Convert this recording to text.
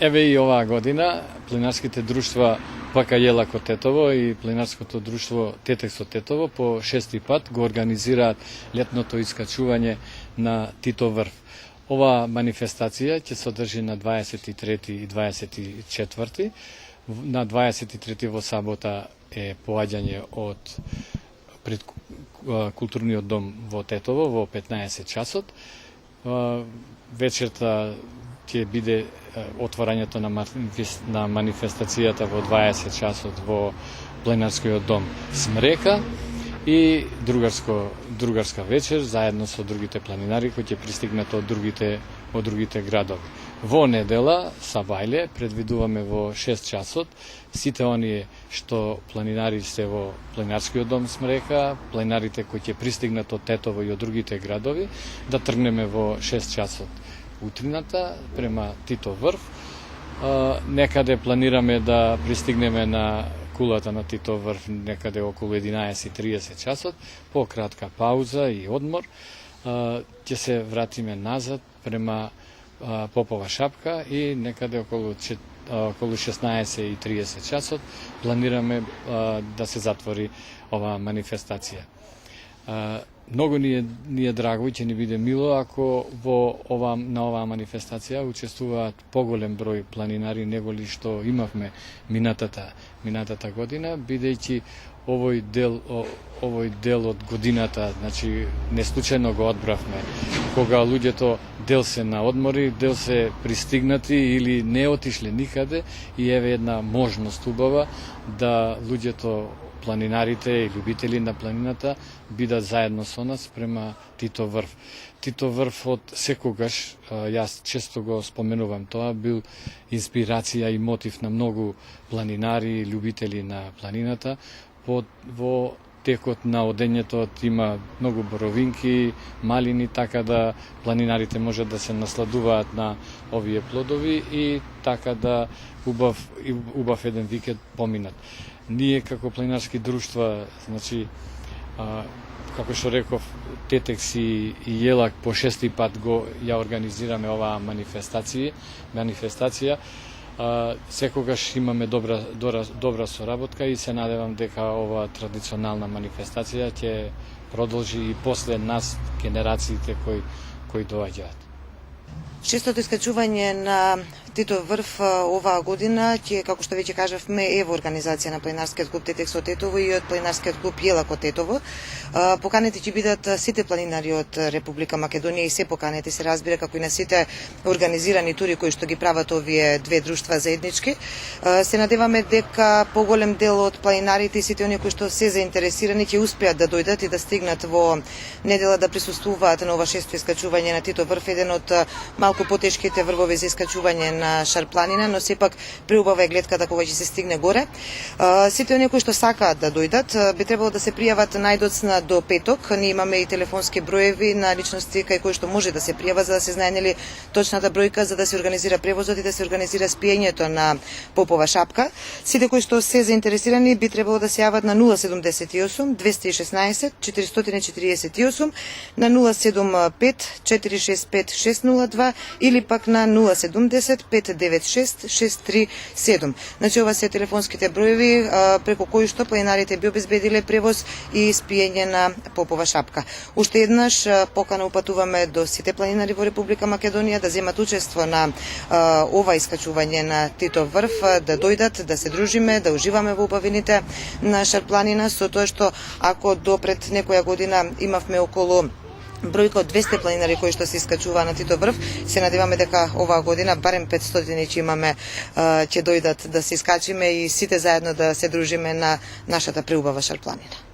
Еве и оваа година планинарските друштва Пака Јелако Тетово и планинарското друштво Тетексо Тетово по шести пат го организираат летното искачување на Тито врв. Оваа манифестација ќе се одржи на 23 и 24. На 23 во сабота е поаѓање од пред културниот дом во Тетово во 15 часот. Вечерта ќе биде отворањето на манифестацијата во 20 часот во пленарскиот дом Смрека и другарска вечер заедно со другите планинари кои ќе пристигнат од другите градови. Во недела, сабајле, предвидуваме во 6 часот сите оние што планинари се во пленарскиот дом Смрека, планинарите кои ќе пристигнат од Тетово и од другите градови, да тргнеме во 6 часот утрината према Тито врв. Некаде планираме да пристигнеме на кулата на Тито врв некаде околу 11:30 часот, по кратка пауза и одмор. Ќе се вратиме назад према Попова шапка и некаде околу 16:30 часот планираме да се затвори оваа манифестација. Многу ни е драго и ќе ни биде мило ако на оваа манифестација учествуваат поголем број планинари неголи што имавме минатата година, бидејќи овој дел од годината, значи не случајно го одбравме, кога луѓето дел се на одмори, дел се пристигнати или не отишле никаде и еве една можност убава да луѓето планинарите и љубители на планината бидат заедно со нас према Тито врв. Тито врв од секогаш, јас често го споменувам тоа, бил инспирација и мотив на многу планинари и љубители на планината. Во текот на одењето има многу боровинки, малини, така да планинарите можат да се насладуваат на овие плодови и така да убав еден викенд поминат. Ние како планинарски друштва, значи, како што реков, Тетекс и Јелак по шести пат ја организираме оваа манифестација. Секогаш имаме добра соработка и се надевам дека оваа традиционална манифестација ќе продолжи и после нас генерациите кои доаѓаат. Шестото искачување на Тито врв оваа година ќе, како што веќе кажавме, е во организација на планинарскиот клуб Тетексо Тетово и од планинарскиот клуб Јелако Тетово. Поканети ќе бидат сите планинари од Република Македонија и се поканети се разбира како и на сите организирани тури кои што ги прават овие две друштва заеднички. Се надеваме дека поголем дел од планинарите и сите оние кои што се заинтересирани ќе успеат да дојдат и да стигнат во недела да присуствуваат на ова шесто искачување на Тито врв, еден од малку потешките врвови за искачување на Шарпланина, но сепак преубава е гледката кога ќе се стигне горе. Сите оние кои што сакаат да дојдат би требало да се пријават најдоцна до петок. Ние имаме и телефонски броеви на личности кај кои што може да се пријава за да се знае нели точната бројка за да се организира превозот и да се организира спиењето на Попова шапка. Сите кои што се заинтересирани би требало да се јават на 078 216 448, на 075 465 602 или пак на 070 596 637. Значи ова се телефонските броеви преку кои што планинарите би обезбедиле превоз и спиење на Попова шапка. Уште еднаш покана упатуваме до сите планинари во Република Македонија да земат учество на ова искачување на Тито врв, да дојдат, да се дружиме, да уживаме во убавините на Шарпланина, со тоа што ако до пред некоја година имавме околу бројка од 200 планинари кои што се искачува на Тито врв, се надеваме дека оваа година барем 500 ќе имаме, ќе дојдат да се искачиме и сите заедно да се дружиме на нашата преубава Шарпланина.